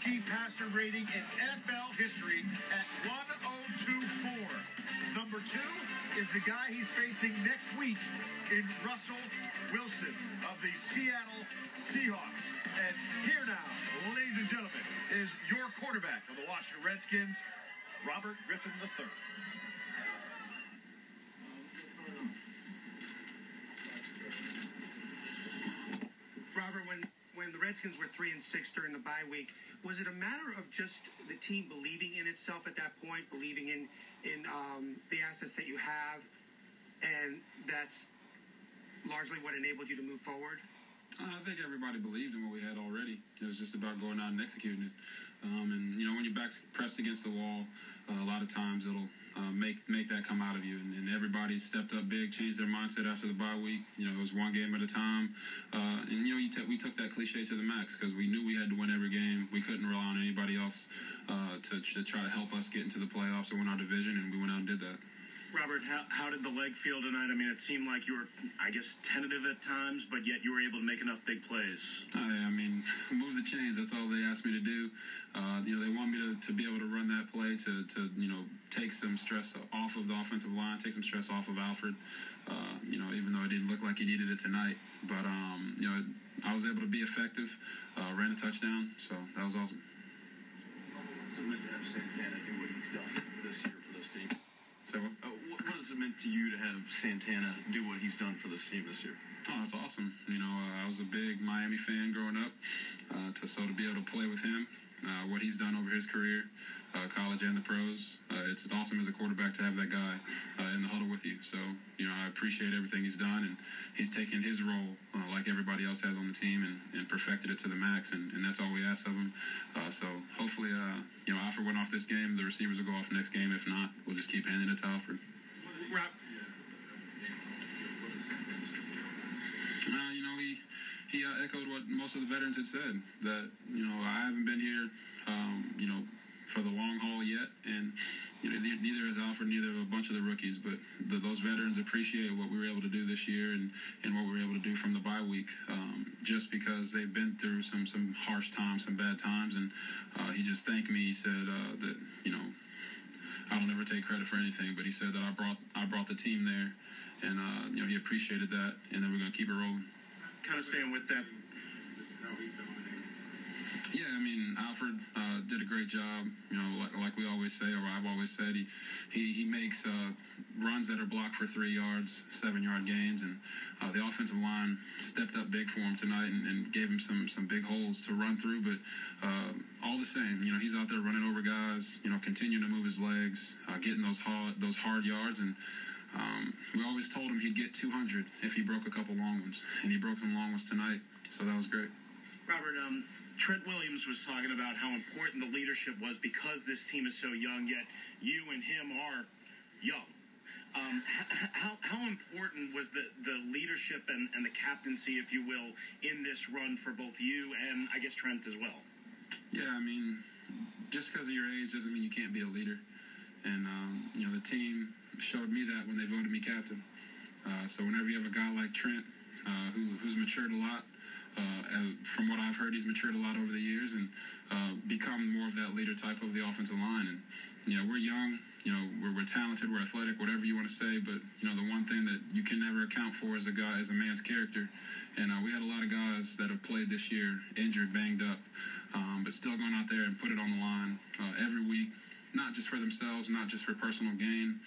TD passer rating in NFL history at 1024. Number 2 is the guy he's facing next week in Russell Wilson of the Seattle Seahawks. And here now, ladies and gentlemen, is your quarterback of the Washington Redskins, Robert Griffin III. Robert, when the Redskins were 3-6 during the bye week, was it a matter of just the team believing in itself at that point, believing in the assets that you have, and that's largely what enabled you to move forward? I think everybody believed in what we had already. It was just about going out and executing it. And, you know, when your back's pressed against the wall, a lot of times it'll make that come out of you. And everybody stepped up big, changed their mindset after the bye week. You know, it was one game at a time. And, you know, we took that cliche to the max because we knew we had to win every game. We couldn't rely on anybody else to try to help us get into the playoffs or win our division, and we went out and did that. Robert, how did the leg feel tonight? I mean, it seemed like you were, I guess, tentative at times, but yet you were able to make enough big plays. I mean, move the chains. That's all they asked me to do. You know, they want me to be able to run that play to you know, take some stress off of the offensive line, take some stress off of Alfred. You know, even though it didn't look like he needed it tonight. But, you know, I was able to be effective, ran a touchdown, so that was awesome. What's it meant to have Santana do what he's done this year for this team? So what has it meant to you to have Santana do what he's done for this team this year? Oh, that's awesome. You know, I was a big Miami fan growing up, so to be able to play with him, what he's done over his career, college and the pros, it's awesome as a quarterback to have that guy in the huddle with you. So, you know, I appreciate everything he's done, and he's taken his role like everybody else has on the team and perfected it to the max, and that's all we ask of him. So hopefully, you know, Alfred went off this game. The receivers will go off next game. If not, we'll just keep handing it to Alfred. You know, he echoed what most of the veterans had said, that, you know, I haven't been here, you know, for the long haul yet, and, you know, neither has Alfred, neither have a bunch of the rookies, but those veterans appreciate what we were able to do this year and what we were able to do from the bye week, just because they've been through some harsh times, some bad times, and he just thanked me. He said that, you know, I don't ever take credit for anything, but he said that I brought the team there, and, you know, he appreciated that, and then we're going to keep it rolling. Kind of staying with that. Yeah, I mean, Alfred did a great job. You know, like we always say, or I've always said, he makes runs that are blocked for 3 yards, 7-yard gains, and the offensive line stepped up big for him tonight and gave him some big holes to run through. But all the same, you know, he's out there running over guys, you know, continuing to move his legs, getting those hard yards, and we always told him he'd get 200 if he broke a couple long ones, and he broke some long ones tonight, so that was great. Robert, Trent Williams was talking about how important the leadership was because this team is so young, yet you and him are young. How important was the leadership and the captaincy, if you will, in this run for both you and, I guess, Trent as well? Yeah, I mean, just because of your age doesn't mean you can't be a leader. And, you know, the team showed me that when they voted me captain. So whenever you have a guy like Trent, who's matured a lot, from what I've heard, he's matured a lot over the years and become more of that leader type of the offensive line. And, you know, we're young, you know, we're talented, we're athletic, whatever you want to say. But, you know, the one thing that you can never account for is a man's character. And we had a lot of guys that have played this year, injured, banged up, but still going out there and put it on the line every week, not just for themselves, not just for personal gain,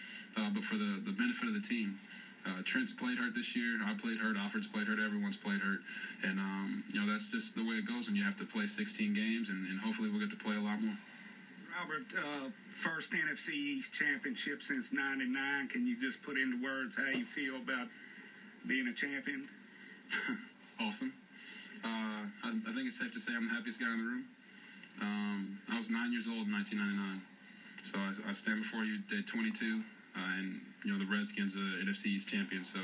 but for the benefit of the team. Trent's played hurt this year. I played hurt. Alfred's played hurt. Everyone's played hurt. And, you know, that's just the way it goes when you have to play 16 games, and hopefully we'll get to play a lot more. Robert, first NFC East championship since '99. Can you just put into words how you feel about being a champion? Awesome. I think it's safe to say I'm the happiest guy in the room. I was 9 years old in 1999. So I stand before you at 22, and, you know, the Redskins are NFC East champions. So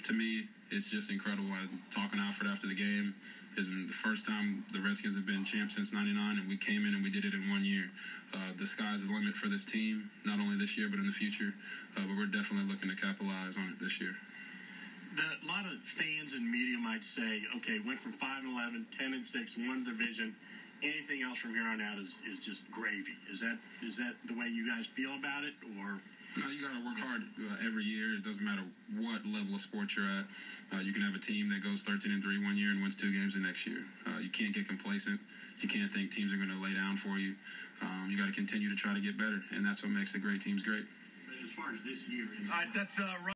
to me, it's just incredible. Talking to Alfred after the game, it's been the first time the Redskins have been champs since '99, and we came in and we did it in 1 year. The sky's the limit for this team, not only this year but in the future. But we're definitely looking to capitalize on it this year. A lot of fans and media might say, okay, went from 5-11, 10-6, won the division. anything else from here on out is just gravy. Is that the way you guys feel about it, or? No, you got to work hard every year. It doesn't matter what level of sport you're at. You can have a team that goes 13-3 one year and wins 2 games the next year. You can't get complacent. You can't think teams are going to lay down for you. You got to continue to try to get better, and that's what makes the great teams great. But as far as this year, All right, that's